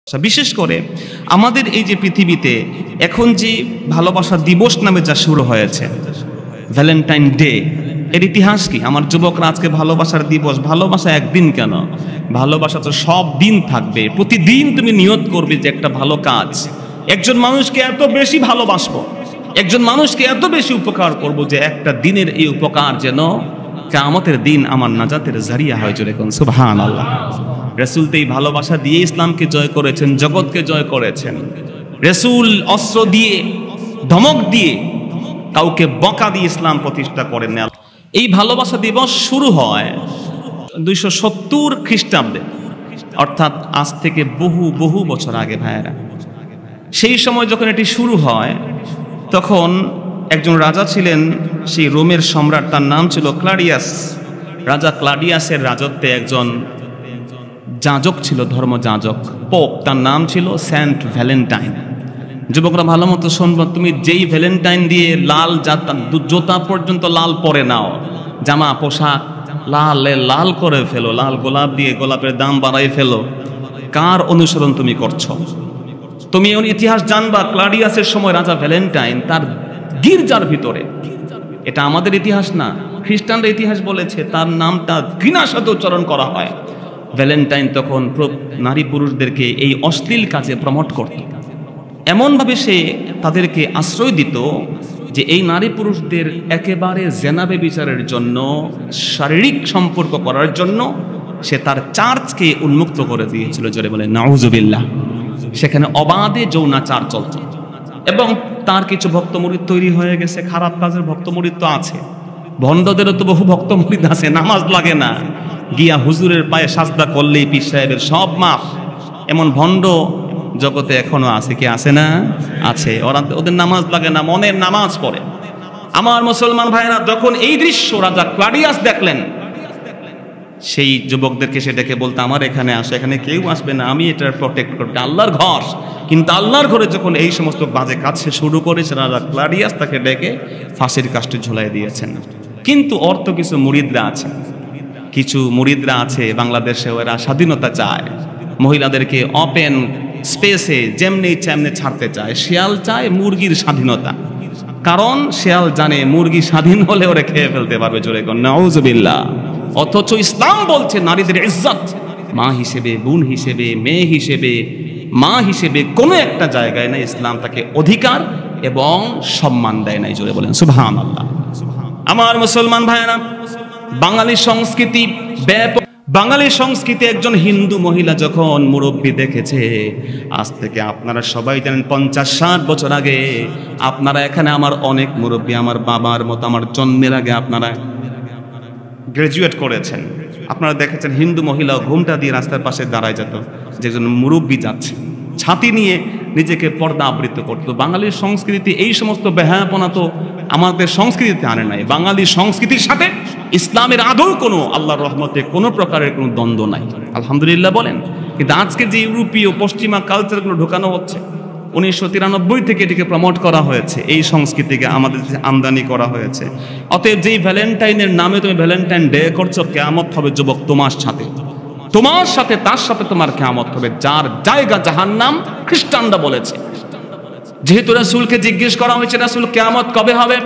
বিশেষ করে আমাদের এই যে পৃথিবীতে এখন যে ভালোবাসা দিবস নামে যা শুরু হয়েছে, ভ্যালেন্টাইন ডে, এর ইতিহাস কি? আমার যুবকরা আজকে ভালোবাসার দিবস, ভালোবাসা একদিন কেন, ভালোবাসা তো সব দিন থাকবে। প্রতিদিন তুমি নিয়ত করবে যে একটা ভালো কাজ, একজন মানুষকে এত বেশি ভালোবাসবো, একজন মানুষকে এত বেশি উপকার করব যে একটা দিনের এই উপকার যেন কিয়ামতের দিন আমার নাজাতের জারিয়া হয়। জোরে কোন সুবহানাল্লাহ। রাসূল তো এই ভালোবাসা দিয়ে ইসলামকে জয় করেছেন, জগৎকে জয় করেছেন। রাসূল অস্ত্র দিয়ে, ধমক দিয়ে, কাউকে বকা দিয়ে ইসলাম প্রতিষ্ঠা করেন না। এই ভালোবাসা দিবস শুরু হয় 270 খ্রিস্টাব্দে, অর্থাৎ আজ থেকে বহু বহু বছর আগে ভাইয়েরা। সেই সময় যখন এটি শুরু হয় তখন একজন রাজা ছিলেন, সেই রোমের সম্রাট, তার নাম ছিল ক্লাডিয়াস। রাজা ক্লাডিয়াসের রাজত্বে একজন যাজক ছিল, ধর্মযাজক, পোপ, তার নাম ছিল সেন্ট ভ্যালেন্টাইন। যুবকরা ভালো মতো শুনবো, তুমি যেই ভ্যালেন্টাইন দিয়ে লাল জুতা পর্যন্ত লাল পরে নাও, জামা পোশাক লাল করে ফেলো, লাল গোলাপ দিয়ে গোলাপের দাম বাড়াই ফেলো, কার অনুসরণ তুমি করছো? তুমি ইতিহাস জানবা, ক্লাডিয়াসের সময় রাজা ভ্যালেন্টাইন তার গির্জার ভিতরে, এটা আমাদের ইতিহাস না, খ্রিস্টানরা ইতিহাস বলেছে, তার নামটা ঘৃণার সাথে উচ্চারণ করা হয়। ভ্যালেন্টাইন তখন নারী পুরুষদেরকে এই অশ্লীল কাজে প্রমোট করত, এমনভাবে সে তাদেরকে আশ্রয় দিত যে এই নারী পুরুষদের একেবারে জেনাবে বিচারের জন্য, শারীরিক সম্পর্ক করার জন্য সে তার চার্চকে উন্মুক্ত করে দিয়েছিল। জোরে বলে নাউজুবিল্লাহ। সেখানে অবাধে যৌনাচার চলত এবং তার কিছু ভক্ত মুরিদ তৈরি হয়ে গেছে। খারাপ কাজের ভক্ত মুরিদ তো আছে, ভণ্ডদেরও তো বহু ভক্ত মুরিদ আছে, নামাজ লাগে না, গিয়া হুজুরের পায়ে সাজদা করলেই পীর সাহেবের সব মাফ, এমন ভণ্ড জগতে এখনো আছে। কি আছে না? আছে। ওদের নামাজ লাগে না, মনের নামাজ পড়ে। আমার মুসলমান ভাইরা, যখন এই দৃশ্য রাজা ক্লাডিয়াস দেখলেন, সেই যুবকদেরকে সে ডেকে বলতে, আমার এখানে আসে, এখানে কেউ আসবে না, আমি এটা প্রটেক্ট করতে, আল্লাহর ঘর। কিন্তু আল্লাহর ঘরে যখন এই সমস্ত বাজে কাজ সে শুরু করেছে, রাজা ক্লাডিয়াস তাকে ডেকে ফাঁসির কাস্টে ঝুলাই দিয়েছেন। কিন্তু অর্থ কিছু মুরিদরা আছে বাংলাদেশে, ওরা স্বাধীনতা চায়, মহিলাদেরকে ওপেন স্পেসে যেমনি তেমনি ছাড়তে চায়। শিয়াল চায় মুরগির স্বাধীনতা, কারণ শিয়াল জানে মুরগি স্বাধীন হলে ওরা খেয়ে ফেলতে পারবে। জোরে কোন নাউজুবিল্লাহ। অথচ ইসলাম বলছে নারীদের ইজ্জত, মা হিসেবে, বোন হিসেবে, মেয়ে হিসেবে, মা হিসেবে কোনো একটা জায়গায় না ইসলাম তাকে অধিকার এবং সম্মান দেয় নাই। জোরে বলেন সুবহানাল্লাহ। আমার মুসলমান ভাইয়েরা, বাঙালি সংস্কৃতি একজন হিন্দু মহিলা যখন মুরব্বী দেখেছে, আজ থেকে আপনারা সবাই জানেন 50-60 বছর আগে আপনারা এখানে, আমার অনেক মুরব্বী, আমার বাবার মতো, আমার জন্মের আগে আপনারা গ্রাজুয়েট করেছেন, আপনারা দেখেছেন হিন্দু মহিলা ঘুমটা দিয়ে রাস্তার পাশে দাঁড়ায় যেত, যেজন মুরব্বী যাচ্ছে, ছাতি নিয়ে নিজেকে পর্দা আবৃত করতো। বাঙালির সংস্কৃতি এই সমস্ত বেহায়াপনা তো আমাদের সংস্কৃতিতে আনে নাই। বাঙালি সংস্কৃতির সাথে ইসলামের আদৌ কোনো, আল্লাহর রহমতে কোনো প্রকারের কোনো দ্বন্দ্ব নাই, আলহামদুলিল্লাহ বলেন। কিন্তু আজকে যে ইউরোপীয় পশ্চিমা কালচারগুলো ঢোকানো হচ্ছে, 1993 থেকে এটিকে প্রমোট করা হয়েছে, এই সংস্কৃতিকে আমাদের আমদানি করা হয়েছে। অতএব যেই ভ্যালেন্টাইনের নামে তুমি ভ্যালেন্টাইন ডে করছো, কিয়ামত হবে যুবক তোমার সাথে, তার সাথে তোমার কিয়ামত হবে, যার জায়গা জাহান্নাম, খ্রিস্টানরা বলেছে। যেহেতু রাসূলকে জিজ্ঞেস করা হয়েছে, রাসূল কিয়ামত কবে হবে,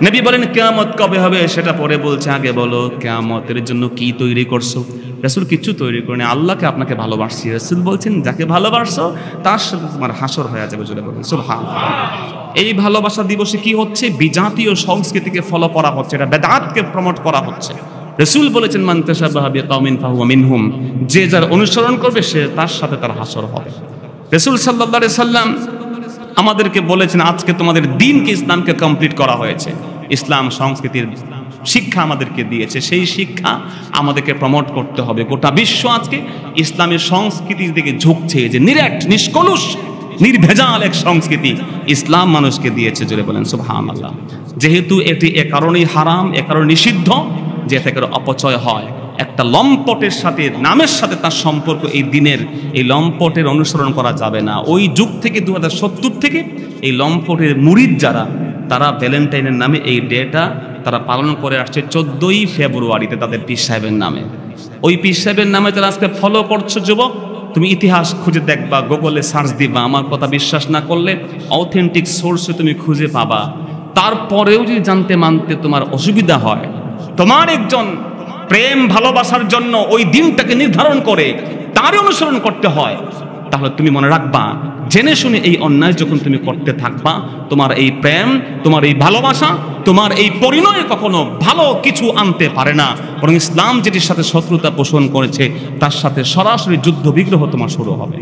নবী বলেন কিয়ামত কবে হবে সেটা পরে বলছে, আগে বলো কিয়ামতের জন্য কি তৈরি করছো। রাসূল কিছু তৈরি করেনি, আল্লাহকে আপনাকে ভালোবাসছি। রাসূল বলছেন যাকে ভালোবাসছো তার সাথে তোমার হাসর হয়ে যাবে। জোরে বলেন সুবহানাল্লাহ। এই ভালোবাসা দিবসে কি হচ্ছে? বিজাতীয় সংস্কৃতিকে ফলো করা হচ্ছে, এটা বেদাতকে প্রমোট করা হচ্ছে। রাসূল বলেছেন মান তাশাবাহা বিকাওমিন ফাহুয়া মিনহুম, যে যার অনুসরণ করবে সে তার সাথে তার হাসর হবে। রাসূল সাল্লাল্লাহু আলাইহি সাল্লাম আমাদেরকে বলেছেন, আজকে তোমাদের দিনকে, ইসলামকে কমপ্লিট করা হয়েছে, ইসলাম সংস্কৃতির শিক্ষা আমাদেরকে দিয়েছে, সেই শিক্ষা আমাদেরকে প্রমোট করতে হবে। গোটা বিশ্ব আজকে ইসলামের সংস্কৃতির দিকে ঝুঁকছে, যে নিরেট, নিষ্কলুষ, নির্ভেজাল এক সংস্কৃতি ইসলাম মানুষকে দিয়েছে। জোরে বলেন সুবহানাল্লাহ। যেহেতু এটি এ কারণেই হারাম, এ কারণে নিষিদ্ধ যে থেকে অপচয় হয়। একটা লম্পটের সাথে, নামের সাথে তার সম্পর্ক, এই দিনের এই লম্পটের অনুসরণ করা যাবে না। ওই যুগ থেকে 2070 থেকে এই লম্পটের মুরিদ যারা, তারা ভ্যালেন্টাইনের নামে এই ডেটা তারা পালন করে আসছে 14ই ফেব্রুয়ারিতে তাদের পীর সাহেবের নামে। ওই পীর সাহেবের নামে তারা আজকে ফলো করছো যুবক, তুমি ইতিহাস খুঁজে দেখবা, গুগলে সার্চ দিবা, আমার কথা বিশ্বাস না করলে অথেন্টিক সোর্সে তুমি খুঁজে পাবা। তারপরেও যদি জানতে মানতে তোমার অসুবিধা হয়, তোমার একজন প্রেম ভালোবাসার জন্য ওই দিনটাকে নির্ধারণ করে তারই অনুসরণ করতে হয়, তাহলে তুমি মনে রাখবা, জেনে শুনে এই অন্যায় যখন তুমি করতে থাকবা, তোমার এই প্রেম, তোমার এই ভালোবাসা, তোমার এই পরিণয় কখনো ভালো কিছু আনতে পারে না, বরং ইসলাম যেটির সাথে শত্রুতা পোষণ করেছে তার সাথে সরাসরি যুদ্ধ বিগ্রহ তোমার শুরু হবে।